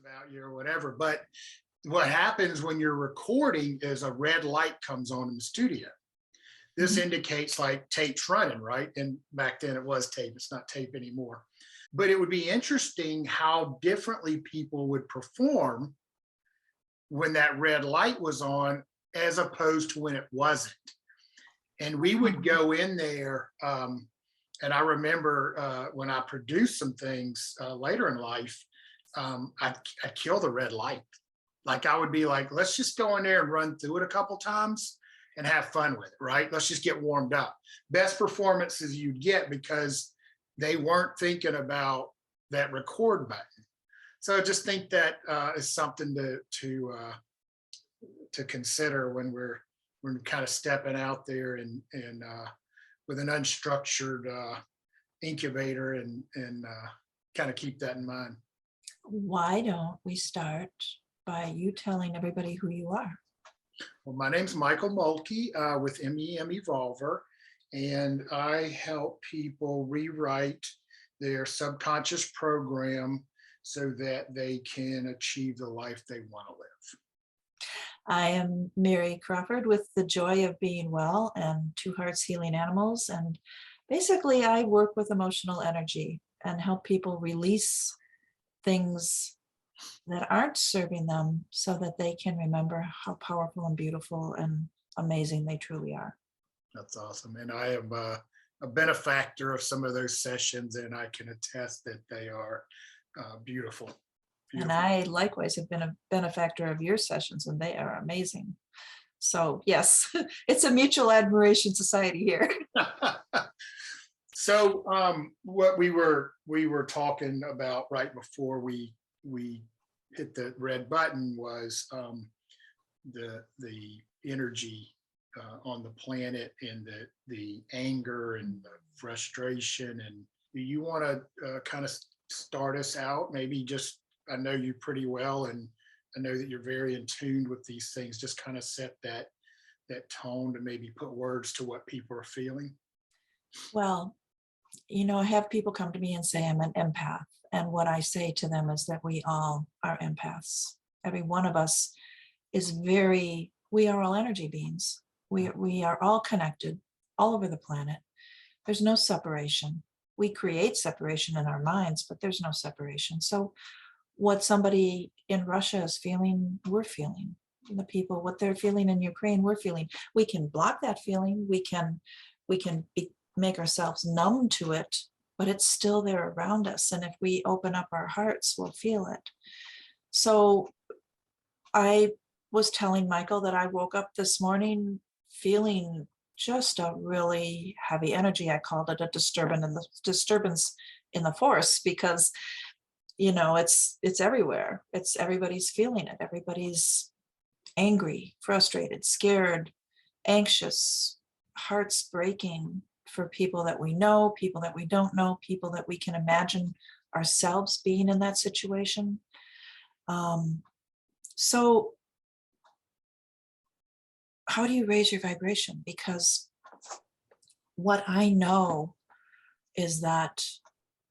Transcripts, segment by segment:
about you or whatever. But what happens when you're recording is a red light comes on in the studio. This indicates like tape's running, right? And back then it was tape, it's not tape anymore. But it would be interesting how differently people would perform when that red light was on as opposed to when it wasn't. And we would go in there, and I remember when I produced some things later in life, I'd kill the red light. Like I would be like, let's just go in there and run through it a couple times and have fun with it, right? Let's just get warmed up. Best performances you'd get because they weren't thinking about that record button. So I just think that is something to consider when we're kind of stepping out there and with an unstructured incubator and kind of keep that in mind. Why don't we start by you telling everybody who you are? Well, my name's Michael Mulkey with MEM Evolver, and I help people rewrite their subconscious program so that they can achieve the life they want to live. I am Mary Crawford with the Joy of Being Well and Two Hearts Healing Animals. And basically I work with emotional energy and help people release things that aren't serving them so that they can remember how powerful and beautiful and amazing they truly are. That's awesome. And I am a benefactor of some of those sessions, and I can attest that they are beautiful. And I likewise have been a benefactor of your sessions, and they are amazing. So yes, it's a mutual admiration society here. So what we were talking about right before we hit the red button was the energy on the planet and the anger and the frustration. And do you want to kind of start us out? Maybe just, I know you pretty well, and I know that you're very in tune with these things. Just kind of set that tone to maybe put words to what people are feeling. Well, you know, I have people come to me and say I'm an empath. And what I say to them is that we all are empaths. Every one of us is we are all energy beings. We are all connected all over the planet. There's no separation. We create separation in our minds, but there's no separation. So what somebody in Russia is feeling, we're feeling. The people, what they're feeling in Ukraine, we're feeling. We can block that feeling. We can make ourselves numb to it, but it's still there around us. And if we open up our hearts, we'll feel it. So I was telling Michael that I woke up this morning feeling just a really heavy energy. I called it a disturbance in the force because, you know, it's everywhere. Everybody's feeling it. Everybody's angry, frustrated, scared, anxious, hearts breaking for people that we know, people that we don't know, people that we can imagine ourselves being in that situation. So how do you raise your vibration? Because what I know is that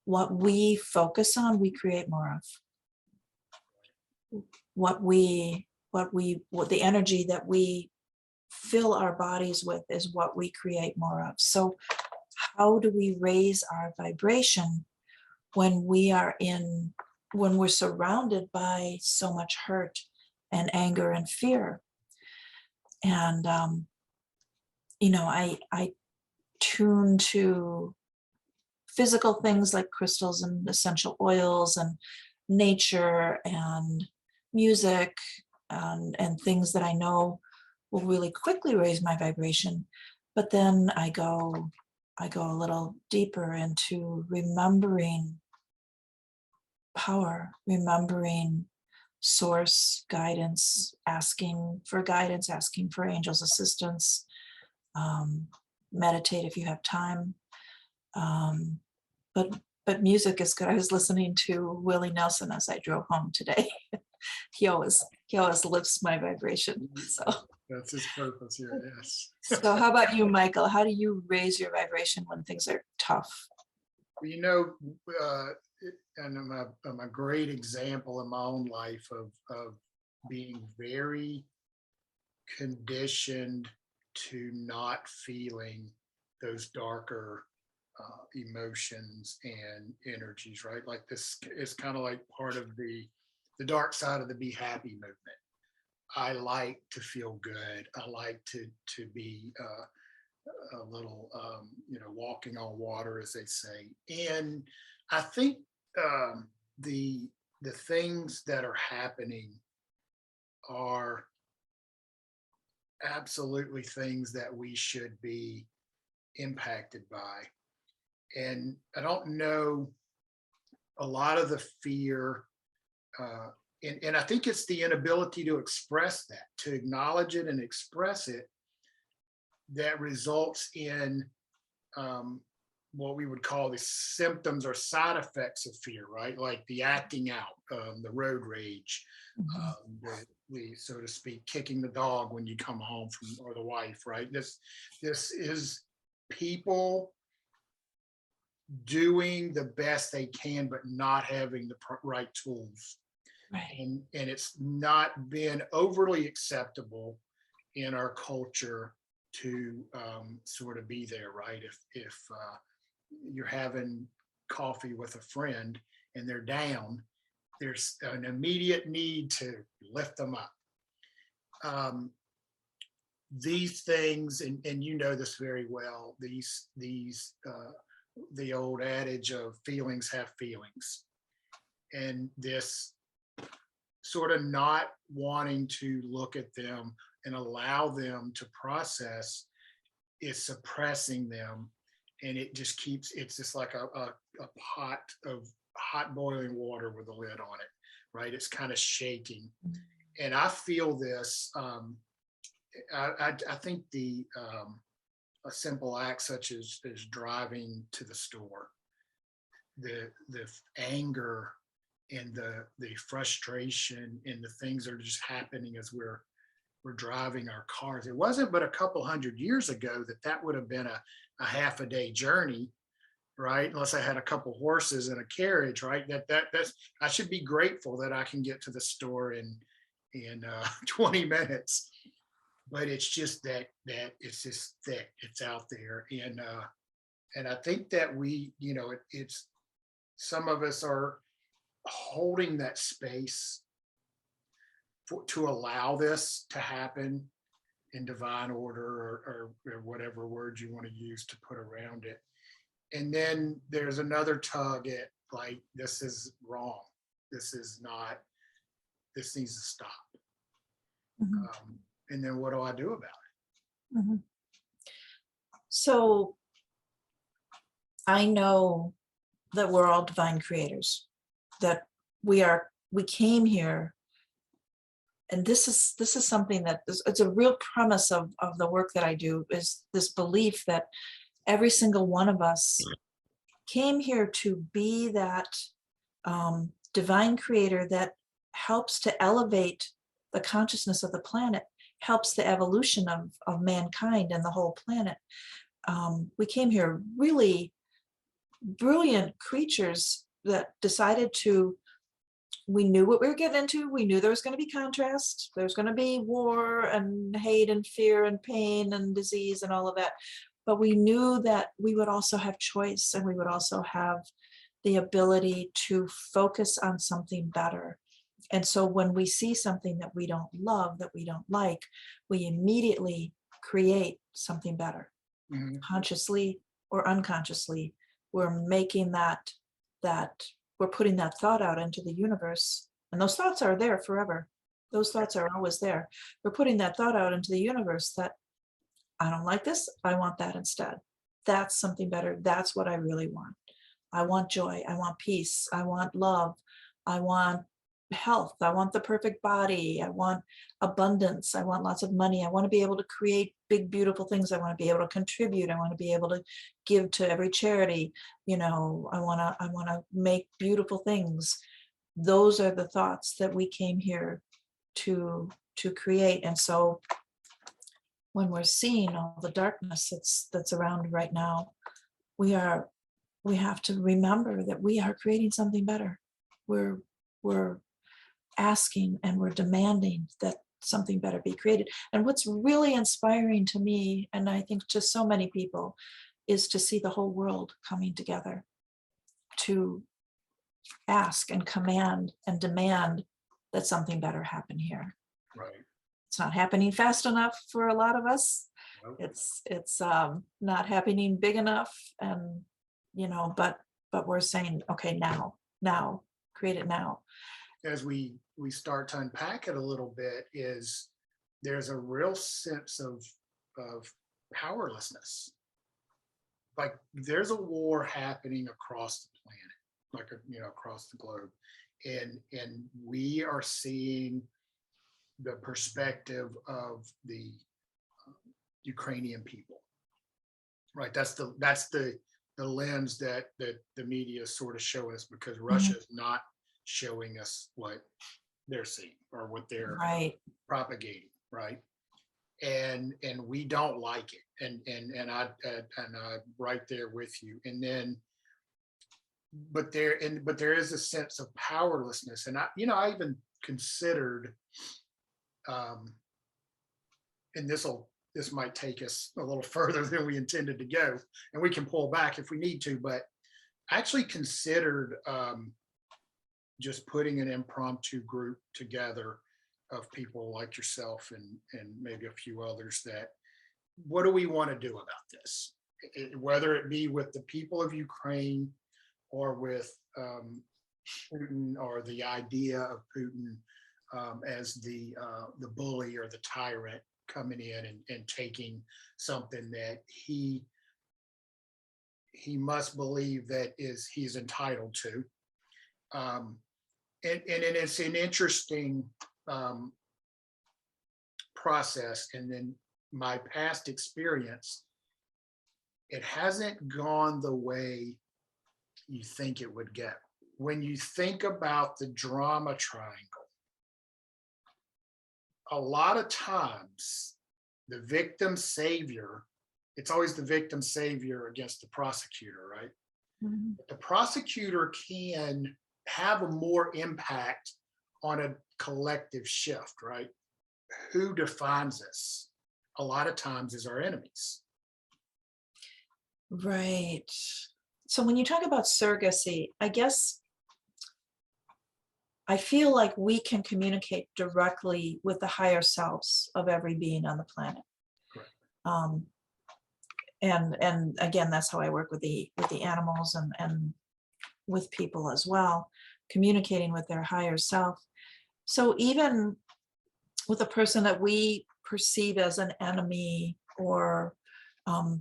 what we focus on, we create more of. The energy that we fill our bodies with is what we create more of. So how do we raise our vibration when we're surrounded by so much hurt and anger and fear? And, you know, I tune to physical things like crystals and essential oils and nature and music and things that I know will really quickly raise my vibration. But then I go a little deeper into remembering power, remembering source guidance, asking for guidance, asking for angels' assistance, meditate if you have time. But music is good. I was listening to Willie Nelson as I drove home today. He always lifts my vibration. So that's his purpose here. Yes. So how about you, Michael? How do you raise your vibration when things are tough? You know, and I'm a great example in my own life of being very conditioned to not feeling those darker emotions and energies, right? Like this is kind of like part of the dark side of the be happy movement. I like to feel good. I like to be a little, walking on water, as they say. And I think um, the things that are happening are absolutely things that we should be impacted by. And I don't know, a lot of the fear, uh, and I think it's the inability to express that, to acknowledge it and express it, that results in um, what we would call the symptoms or side effects of fear, right? Like the acting out, the road rage, Mhm. the so to speak, kicking the dog when you come home from, or the wife, right? This is people doing the best they can, but not having the right tools. Right. And it's not been overly acceptable in our culture to sort of be there, right? If you're having coffee with a friend and they're down, there's an immediate need to lift them up. Um, these things, and you know this very well, these the old adage of feelings have feelings, and this sort of not wanting to look at them and allow them to process is suppressing them, and it just keeps, it's just like a pot of hot boiling water with a lid on it, right? It's kind of shaking. And I feel this. I think a simple act such as driving to the store, the anger and the frustration and the things that are just happening as we're driving our cars. It wasn't but a couple hundred years ago that would have been a half a day journey, right? Unless I had a couple horses and a carriage, right? That's, I should be grateful that I can get to the store in 20 minutes. But it's just that it's just thick. It's out there, and I think that it's some of us are holding that space to allow this to happen in divine order, or whatever word you want to use to put around it. And then there's another tug at, like, this is wrong. This is not, this needs to stop. Mhm. And then what do I do about Mhm. So I know that we're all divine creators, that we came here, and this is something that it's a real premise of the work that I do, is this belief that every single one of us came here to be that divine creator that helps to elevate the consciousness of the planet, helps the evolution of mankind and the whole planet. We came here really brilliant creatures that decided to, we knew what we were getting into. We knew there was going to be contrast. There's going to be war and hate and fear and pain and disease and all of that. But we knew that we would also have choice, and we would also have the ability to focus on something better. And so when we see something that we don't love, that we don't like, we immediately create something better. it? Consciously or unconsciously, we're making that we're putting that thought out into the universe, and those thoughts are there forever. Those thoughts are always there. We're putting that thought out into the universe that I don't like this, I want that instead. That's something better. That's what I really want. I want joy, I want peace, I want love, I want health, I want the perfect body, I want abundance, I want lots of money, I want to be able to create big, beautiful things, I want to be able to contribute, I want to be able to give to every charity, I want to make beautiful things. Those are the thoughts that we came here to create. And so when we're seeing all the darkness that's around right now, we are we have to remember that we are creating something better. We're asking and we're demanding that something better be created. And what's really inspiring to me, and I think to so many people, is to see the whole world coming together to ask and command and demand that something better happen here. Right. It's not happening fast enough for a lot of us. Nope. It's not happening big enough, and but we're saying, okay, now, create it now. As we start to unpack it a little bit, is there's a real sense of powerlessness. Like there's a war happening across the planet, like across the globe, and we are seeing the perspective of the Ukrainian people, right? That's the lens that the media sort of show us, because Russia is not showing us what they're seeing or what they're Right. propagating, right? And we don't like it, and I'm right there with you. And then, but there is a sense of powerlessness, and I even considered, and this might take us a little further than we intended to go, and we can pull back if we need to, but I actually considered just putting an impromptu group together of people like yourself and maybe a few others, that what do we want to do about this? Whether it be with the people of Ukraine or with Putin, or the idea of Putin as the bully or the tyrant coming in and taking something that he must believe that he's entitled to. And it's an interesting process. And then my past experience, it hasn't gone the way you think it would go. When you think about the drama triangle, a lot of times the victim savior, it's always the victim savior against the prosecutor, right? Mhm. The prosecutor can have a more impact on a collective shift, right? Who defines us a lot of times is our enemies. Right. So when you talk about surrogacy, I guess I feel like we can communicate directly with the higher selves of every being on the planet. Correct. And again, that's how I work with the animals and with people as well, communicating with their higher self. So even with a person that we perceive as an enemy, or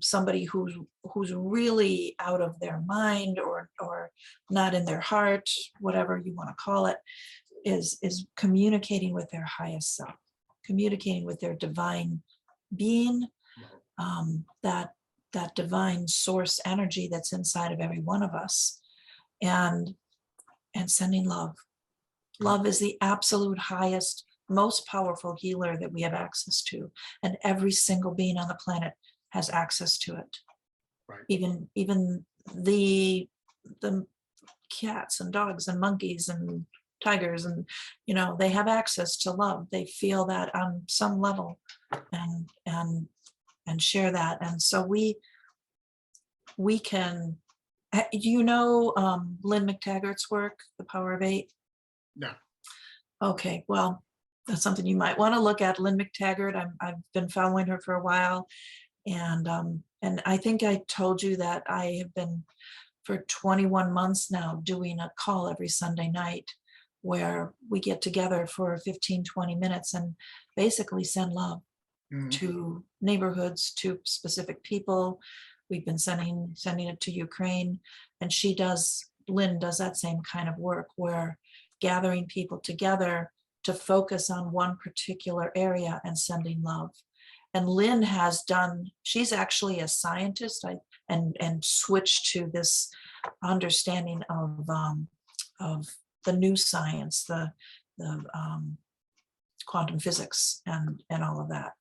somebody who's really out of their mind, or not in their heart, whatever you want to call it, is communicating with their highest self, communicating with their divine being, that divine source energy that's inside of every one of us, and sending love. Love is the absolute highest, most powerful healer that we have access to, and every single being on the planet has access to it. Right. Even the cats and dogs and monkeys and tigers, and they have access to love. They feel that on some level, and share that. And so we can, Lynn McTaggart's work, The Power of Eight? No. Okay, well, that's something you might want to look at. Lynn McTaggart, I've been following her for a while, and I think I told you that I have been for 21 months now doing a call every Sunday night where we get together for 15-20 minutes and basically send love to neighborhoods, to specific people. We've been sending it to Ukraine, and Lynn does that same kind of work, where gathering people together to focus on one particular area and sending love. And Lynn she's actually a scientist, and switched to this understanding of the new science, the quantum physics and all of that.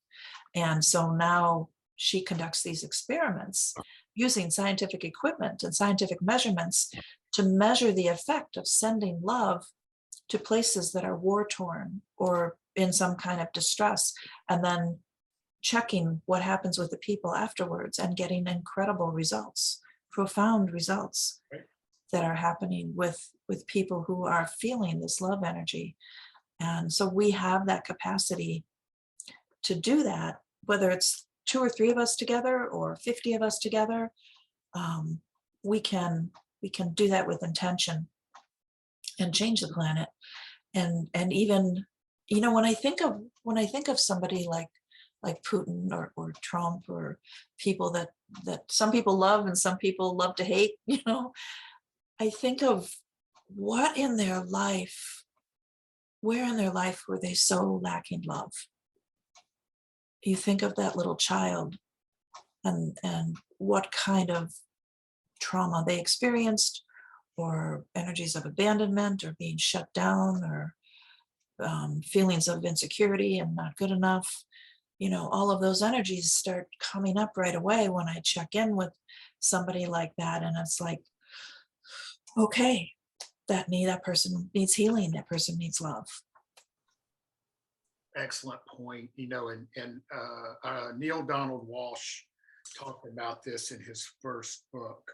And so now she conducts these experiments, using scientific equipment and scientific measurements to measure the effect of sending love to places that are war-torn or in some kind of distress, and then checking what happens with the people afterwards and getting incredible results, profound results Right. that are happening with people who are feeling this love energy. And so we have that capacity to do that, whether it's 2 or 3 of us together or 50 of us together. We can do that with intention and change the planet. And even, when I think of somebody like Putin or Trump, or people that some people love and some people love to hate, I think of where in their life were they so lacking love? You think of that little child and what kind of trauma they experienced, or energies of abandonment or being shut down, or feelings of insecurity and not good enough. All of those energies start coming up right away when I check in with somebody like that. And it's like, okay, that person needs healing. That person needs love. Excellent point. And Neil Donald Walsh talked about this in his first book,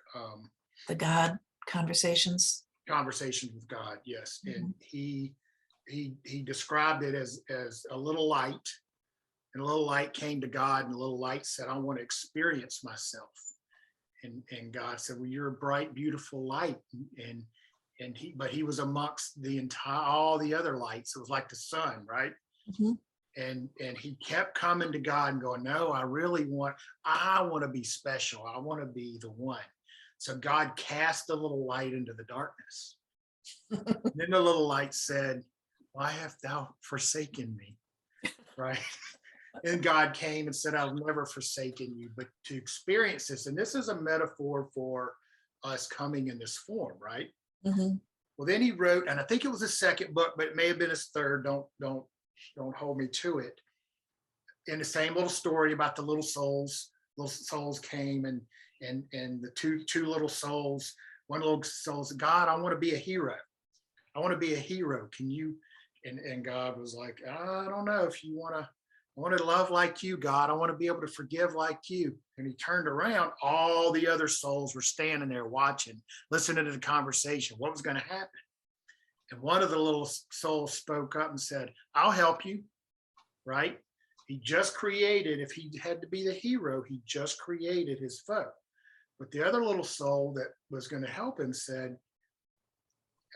The God Conversations. Conversations with God. Yes. Mm-hmm. And he described it as a little light, and a little light came to God, and a little light said, I want to experience myself. And God said, well, you're a bright, beautiful light. But he was amongst all the other lights. It was like the sun, right? Mm-hmm. And he kept coming to God and going, no, I want to be special. I want to be the one. So God cast a little light into the darkness. Then the little light said, why hast thou forsaken me? Right? And God came and said, I've never forsaken you, but to experience this. And this is a metaphor for us coming in this form, right? Mm-hmm. Well, then he wrote, and I think it was his second book, but it may have been his third. Don't hold me to it. In the same little story about the little souls came and the two little souls, one little soul said, God, I want to be a hero. I want to be a hero. Can you? And God was like, I don't know if you want to. I want to love like you, God. I want to be able to forgive like you. And he turned around. All the other souls were standing there watching, listening to the conversation. What was going to happen? And one of the little souls spoke up and said, I'll help you, right? He just created, if he had to be the hero, he just created his foe. But the other little soul that was going to help him said,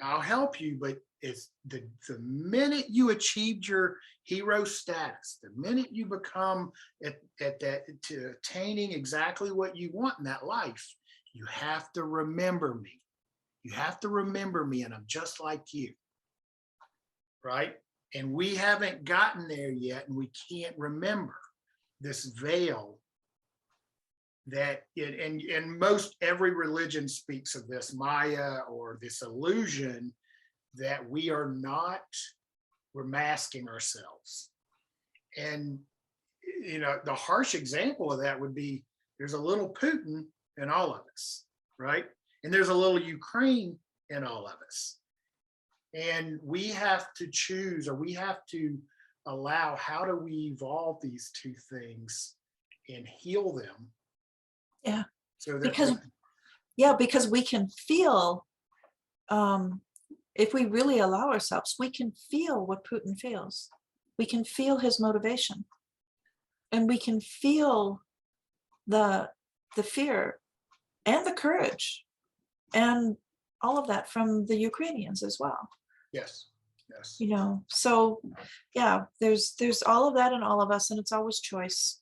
I'll help you, but it's the minute you achieved your hero status, the minute you become at that, to attaining exactly what you want in that life, you have to remember me. You have to remember me, and I'm just like you, right? And we haven't gotten there yet, and we can't remember this veil that and most every religion speaks of this Maya, or this illusion that we're masking ourselves. And the harsh example of that would be, there's a little Putin in all of us, right? And there's a little Ukraine in all of us. And we have to choose, or we have to allow, how do we evolve these two things and heal them? Yeah. So that because we can feel, if we really allow ourselves, we can feel what Putin feels. We can feel his motivation, and we can feel the fear and the courage and all of that from the Ukrainians as well. Yes. So yeah, there's all of that in all of us, and it's always choice.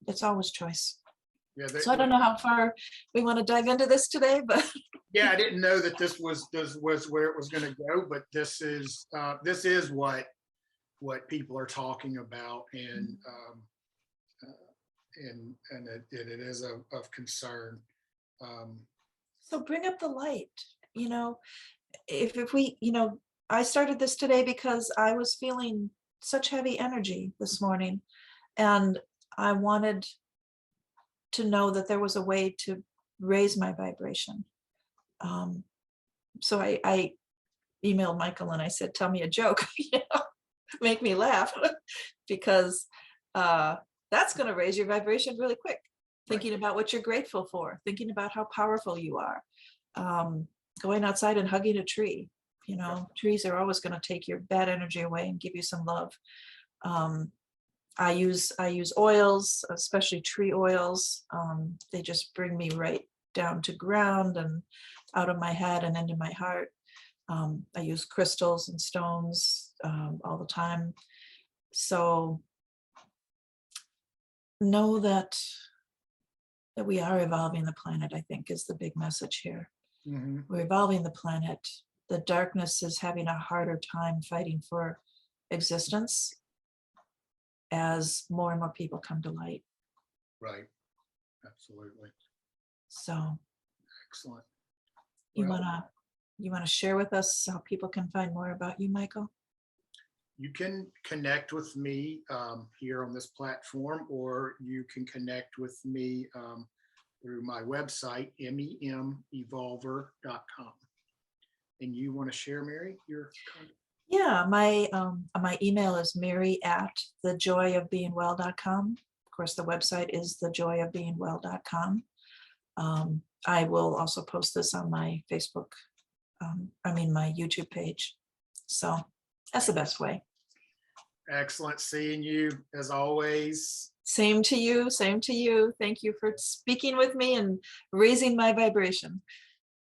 It's always choice. Yeah, so I don't know how far we want to dive into this today, but yeah, I didn't know that this was where it was going to go, but this is what people are talking about, and it is of concern. So bring up the light. If we, I started this today because I was feeling such heavy energy this morning, and I wanted to know that there was a way to raise my vibration. So I emailed Michael and I said, tell me a joke, make me laugh, because that's going to raise your vibration really quick. Thinking about what you're grateful for, thinking about how powerful you are, going outside and hugging a tree. Trees are always going to take your bad energy away and give you some love. I use oils, especially tree oils. They just bring me right down to ground and out of my head and into my heart. I use crystals and stones all the time. So know that we are evolving the planet, I think, is the big message here. We're evolving the planet. The darkness is having a harder time fighting for existence as more and more people come to light. Right. Absolutely. So Excellent. you Well, wanna share with us how people can find more about you, Michael? you can connect with me here on this platform, or you can connect with me through my website, memevolver.com. And you want to share, Mary, your contact? Yeah, my email is mary@thejoyofbeingwell.com. Of course, the website is thejoyofbeingwell.com. I will also post this on my Facebook, my YouTube page. So that's the best way. Excellent seeing you as always. Same to you, same to you. Thank you for speaking with me and raising my vibration.